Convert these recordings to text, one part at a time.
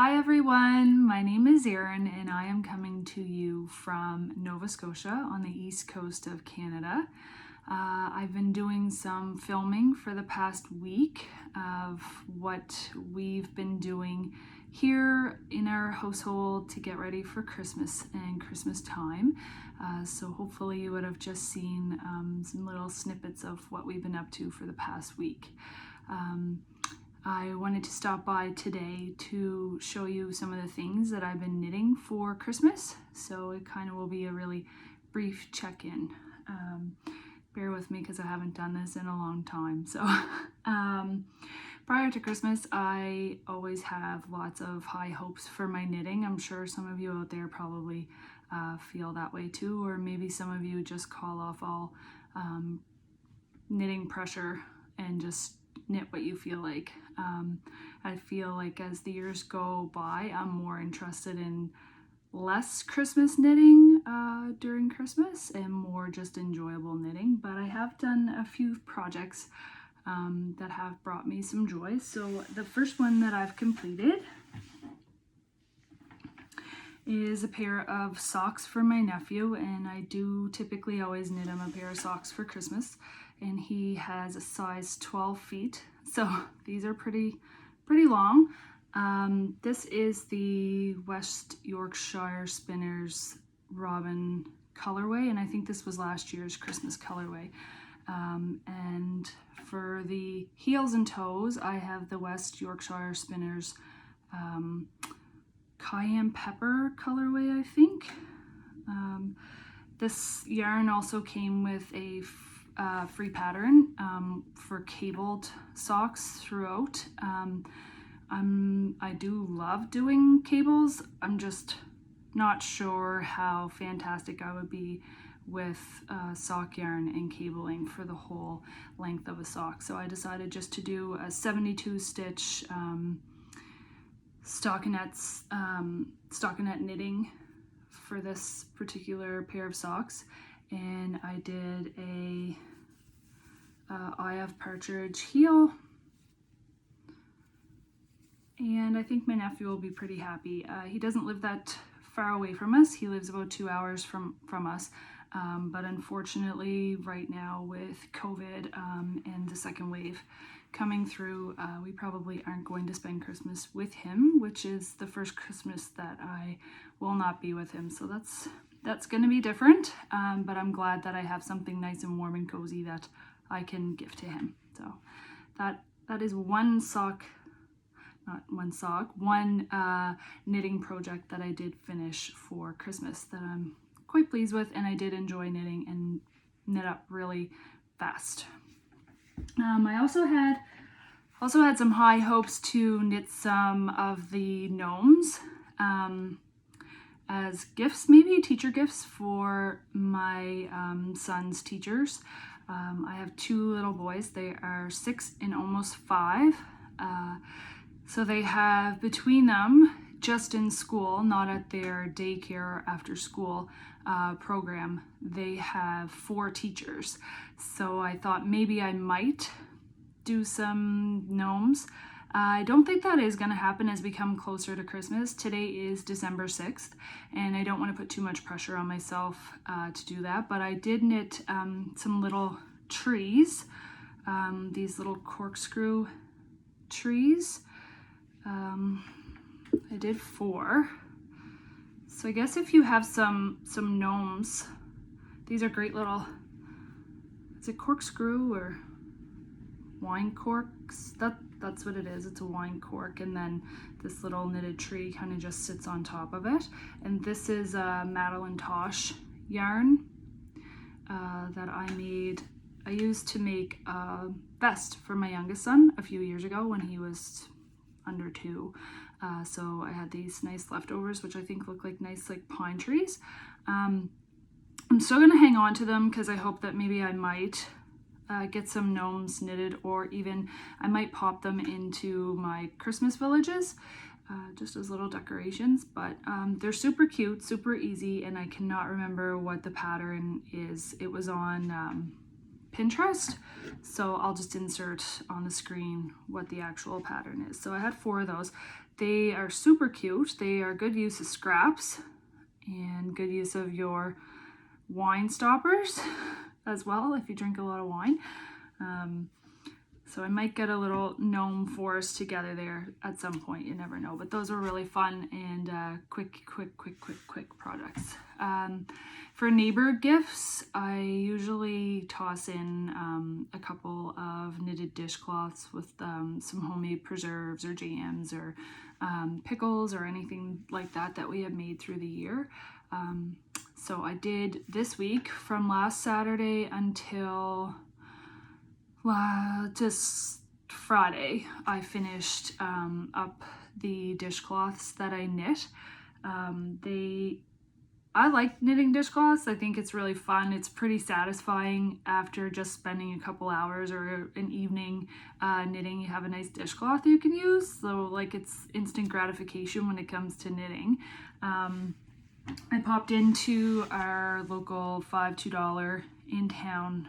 Hi everyone, my name is Erin and I am coming to you from Nova Scotia on the east coast of Canada. I've been doing some filming for the past week of what we've been doing here in our household to get ready for Christmas and Christmas time. So hopefully you would have just seen some little snippets of what we've been up to for the past week. I wanted to stop by today to show you some of the things that I've been knitting for Christmas. So it kind of will be a really brief check-in. Bear with me because I haven't done this in a long time. So prior to Christmas, I always have lots of high hopes for my knitting. I'm sure some of you out there probably feel that way too, or maybe some of you just call off all knitting pressure and just knit what you feel like. I feel like as the years go by, I'm more interested in less Christmas knitting during Christmas and more just enjoyable knitting, but I have done a few projects that have brought me some joy. So the first one that I've completed is a pair of socks for my nephew, and I do typically always knit him a pair of socks for Christmas, and he has a size 12 feet, so these are pretty long. This is the West Yorkshire Spinners Robin colorway, and I think this was last year's Christmas colorway. And for the heels and toes, I have the West Yorkshire Spinners cayenne pepper colorway, I think. This yarn also came with a free pattern for cabled socks throughout. I do love doing cables. I'm just not sure how fantastic I would be with sock yarn and cabling for the whole length of a sock. So I decided just to do a 72 stitch stockinette knitting for this particular pair of socks, and I did a Eye of Partridge heel, and I think my nephew will be pretty happy. He doesn't live that far away from us. He lives about 2 hours from us, but unfortunately right now with COVID and the second wave coming through, we probably aren't going to spend Christmas with him, which is the first Christmas that I will not be with him. So that's going to be different, but I'm glad that I have something nice and warm and cozy that I can give to him. So that is one knitting project that I did finish for Christmas that I'm quite pleased with, and I did enjoy knitting and knit up really fast. I also had some high hopes to knit some of the gnomes as gifts, maybe teacher gifts for my son's teachers. I have two little boys. They are 6 and almost 5. So they have between them, just in school, not at their daycare or after school program, they have 4 teachers. So I thought maybe I might do some gnomes. I don't think that is going to happen as we come closer to Christmas. Today is December 6th, and I don't want to put too much pressure on myself to do that, but I did knit some little trees, these little corkscrew trees. I did 4. So I guess if you have some gnomes, these are great little, is it corkscrew or wine corks? That's what it is. It's a wine cork, and then this little knitted tree kind of just sits on top of it. And this is a Madeline Tosh yarn that I made. I used to make a vest for my youngest son a few years ago when he was under 2. So I had these nice leftovers, which I think look like nice like pine trees. I'm still going to hang on to them because I hope that maybe I might get some gnomes knitted, or even I might pop them into my Christmas villages just as little decorations. But they're super cute, super easy, and I cannot remember what the pattern is. It was on Pinterest, so I'll just insert on the screen what the actual pattern is. So I had 4 of those. they are super cute. They are good use of scraps and good use of your wine stoppers as well if you drink a lot of wine. So I might get a little gnome forest together there at some point, you never know. But those were really fun and quick products. For neighbor gifts, I usually toss in a couple of knitted dishcloths with some homemade preserves or jams or pickles or anything like that that we have made through the year. So I did this week from last Saturday until just Friday. I finished up the dishcloths that I knit. I like knitting dishcloths. I think it's really fun. It's pretty satisfying after just spending a couple hours or an evening knitting. You have a nice dishcloth you can use. So like it's instant gratification when it comes to knitting. I popped into our local $5 in town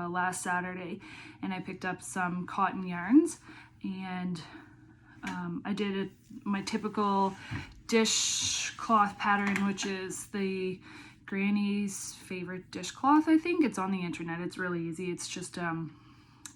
last Saturday and I picked up some cotton yarns and I did my typical dishcloth pattern, which is the granny's favorite dishcloth. I think it's on the internet. It's really easy. It's just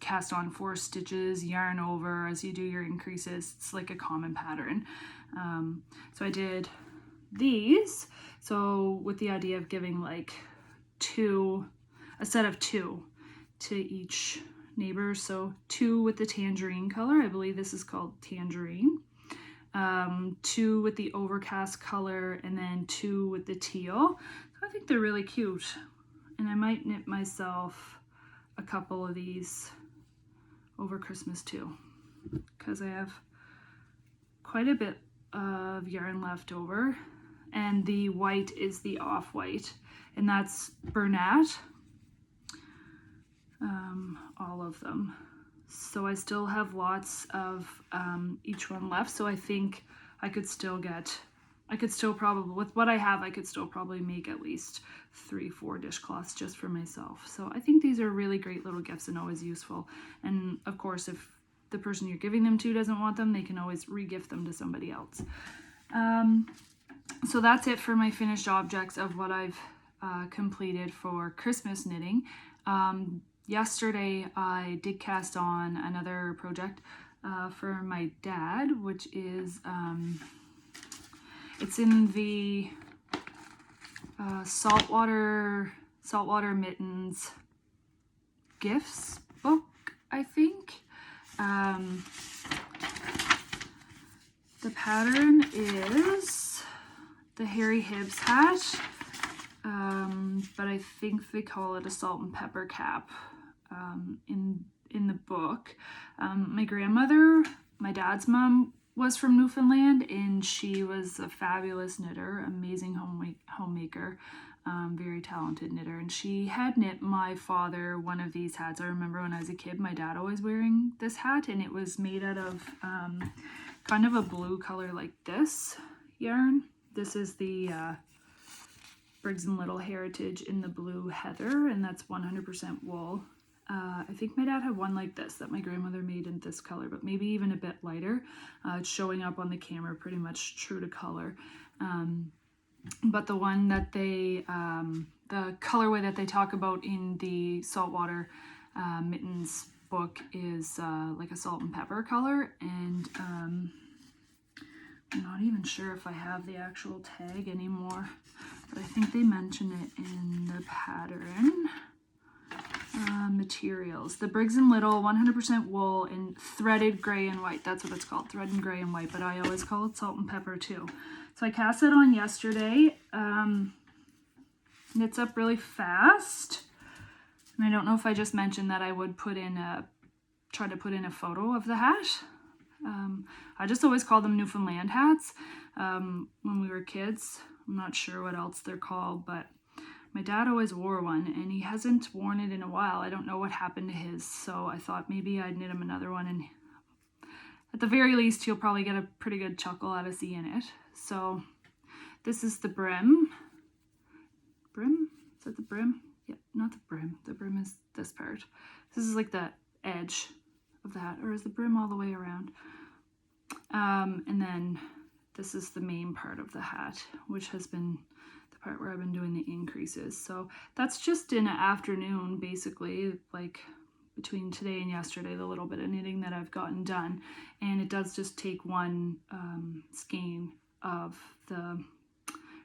cast on 4 stitches, yarn over as you do your increases. It's like a common pattern. So I did these, so with the idea of giving like a set of 2 to each neighbor. So 2 with the tangerine color, I believe this is called tangerine, 2 with the overcast color, and then 2 with the teal. So I think they're really cute, and I might knit myself a couple of these over Christmas too, because I have quite a bit of yarn left over. And the white is the off-white, and that's Bernat, all of them. So I still have lots of each one left, so I think I could still probably, with what I have, I could still probably make at least 3-4 dishcloths just for myself. So I think these are really great little gifts and always useful. And of course, if the person you're giving them to doesn't want them, they can always re-gift them to somebody else. So that's it for my finished objects of what I've completed for Christmas knitting. Yesterday I did cast on another project for my dad, which is it's in the saltwater mittens gifts book, I think. The pattern is the Harry Hibbs hat, but I think they call it a salt and pepper cap in the book. My grandmother, my dad's mom, was from Newfoundland, and she was a fabulous knitter, amazing homemaker, very talented knitter, and she had knit my father one of these hats. I remember when I was a kid, my dad always wearing this hat, and it was made out of kind of a blue color like this yarn. This is the Briggs & Little Heritage in the blue heather, and that's 100% wool. I think my dad had one like this that my grandmother made in this color, but maybe even a bit lighter. It's showing up on the camera pretty much true to color. But the one that they, the colorway that they talk about in the saltwater mittens book is like a salt and pepper color, and I'm not even sure if I have the actual tag anymore, but I think they mention it in the pattern. Materials, the Briggs & Little 100% wool in threaded gray and white. That's what it's called, thread and gray and white, but I always call it salt and pepper too. So I cast it on yesterday. Knits up really fast, and I don't know if I just mentioned that I would try to put in a photo of the hat. I just always call them Newfoundland hats when we were kids. I'm not sure what else they're called, but my dad always wore one, and he hasn't worn it in a while. I don't know what happened to his, so I thought maybe I'd knit him another one, and at the very least, he'll probably get a pretty good chuckle out of seeing it. So this is the brim. Brim? Is that the brim? Yeah, not the brim. The brim is this part. This is like the edge of the hat, or is the brim all the way around? And then this is the main part of the hat, which has been the part where I've been doing the increases. So that's just in an afternoon, basically, like between today and yesterday, the little bit of knitting that I've gotten done. And it does just take one skein of the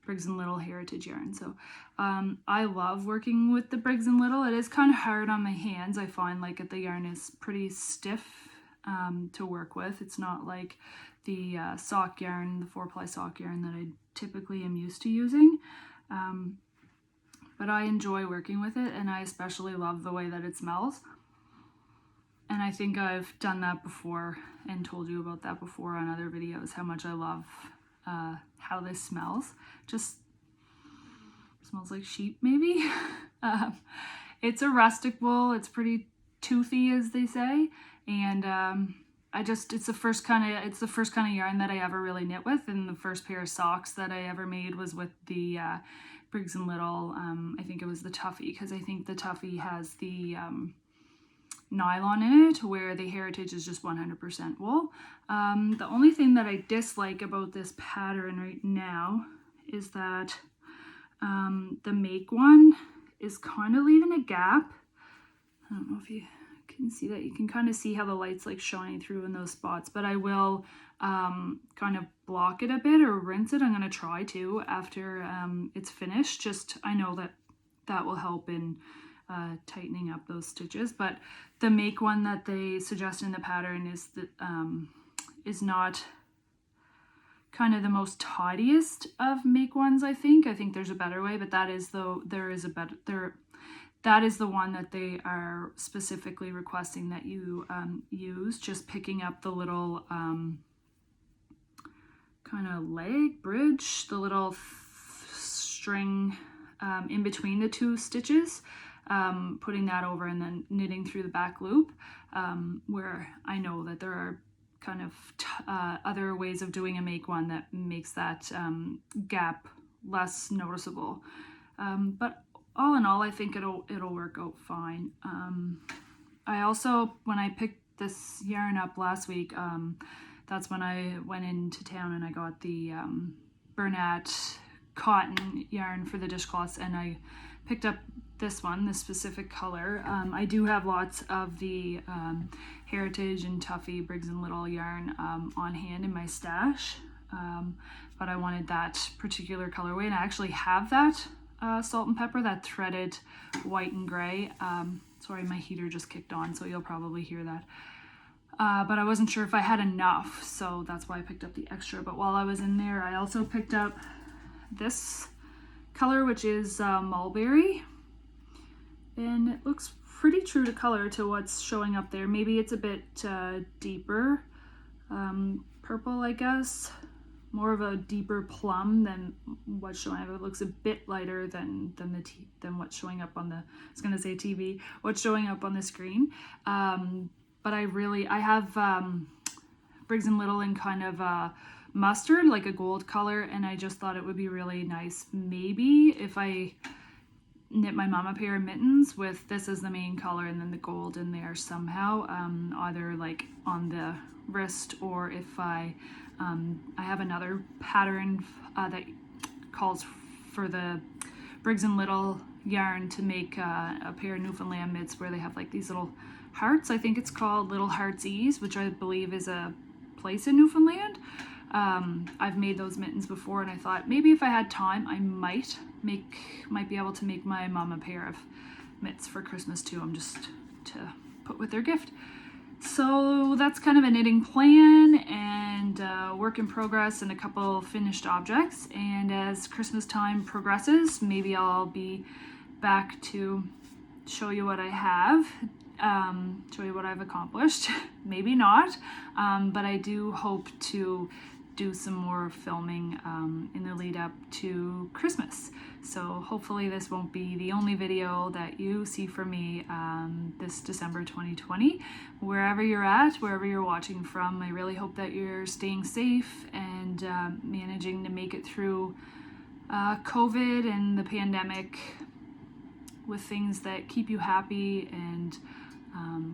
Briggs & Little Heritage yarn. So I love working with the Briggs & Little. It is kind of hard on my hands. I find like the yarn is pretty stiff to work with. It's not like the sock yarn, the 4-ply sock yarn that I typically am used to using. But I enjoy working with it, and I especially love the way that it smells. And I think I've done that before and told you about that before on other videos, how much I love how this smells. Just smells like sheep, maybe. It's a rustic wool. It's pretty toothy, as they say, and it's the first kind of yarn that I ever really knit with, and the first pair of socks that I ever made was with the Briggs & Little. I think it was the Tuffy, because I think the Tuffy has the nylon in it, where the Heritage is just 100% wool. The only thing that I dislike about this pattern right now is that the make one is kind of leaving a gap. I don't know if you can see that. You can kind of see how the light's like shining through in those spots, but I will kind of block it a bit or rinse it. I'm going to try to after it's finished. Just I know that will help in tightening up those stitches. But the make one that they suggest in the pattern is not kind of the most tidiest of make ones. I think there's a better way, but that is the one that they are specifically requesting that you use. Just picking up the little kind of leg bridge, the little string in between the two stitches, putting that over and then knitting through the back loop, where I know that there are kind of other ways of doing a make one that makes that gap less noticeable. But all in all, I think it'll work out fine. I also, when I picked this yarn up last week, that's when I went into town and I got the Bernat cotton yarn for the dishcloths, and I picked up this specific color. I do have lots of the Heritage and Tuffy Briggs & Little yarn on hand in my stash, but I wanted that particular colorway, and I actually have that salt and pepper, that threaded white and gray. Sorry, my heater just kicked on, so you'll probably hear that. But I wasn't sure if I had enough, so that's why I picked up the extra. But while I was in there, I also picked up this color, which is mulberry, and it looks pretty true to color to what's showing up there. Maybe it's a bit deeper purple, I guess, more of a deeper plum than what's showing up. It looks a bit lighter than what's showing up on the, I was gonna say TV, what's showing up on the screen. But I have Briggs & Little in kind of mustard, like a gold color, and I just thought it would be really nice maybe if I knit my mama pair of mittens with this as the main color and then the gold in there somehow, either like on the wrist, or if I have another pattern that calls for the Briggs & Little yarn to make a pair of Newfoundland mitts where they have like these little hearts. I think it's called Little Hearts Ease, which I believe is a place in Newfoundland. I've made those mittens before, and I thought maybe if I had time I might be able to make my mom a pair of mitts for Christmas too, just to put with their gift. So that's kind of a knitting plan and work in progress and a couple finished objects, and as Christmas time progresses, maybe I'll be back to show you what I have, show you what I've accomplished. Maybe not, but I do hope to do some more filming in the lead up to Christmas. So hopefully this won't be the only video that you see from me this December 2020. Wherever you're at, wherever you're watching from, I really hope that you're staying safe and managing to make it through COVID and the pandemic with things that keep you happy and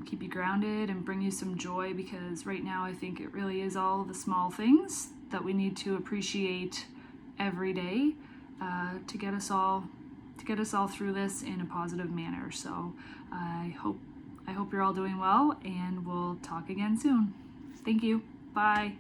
keep you grounded and bring you some joy, because right now I think it really is all the small things that we need to appreciate every day to get us all through this in a positive manner. So I hope you're all doing well, and we'll talk again soon. Thank you. Bye.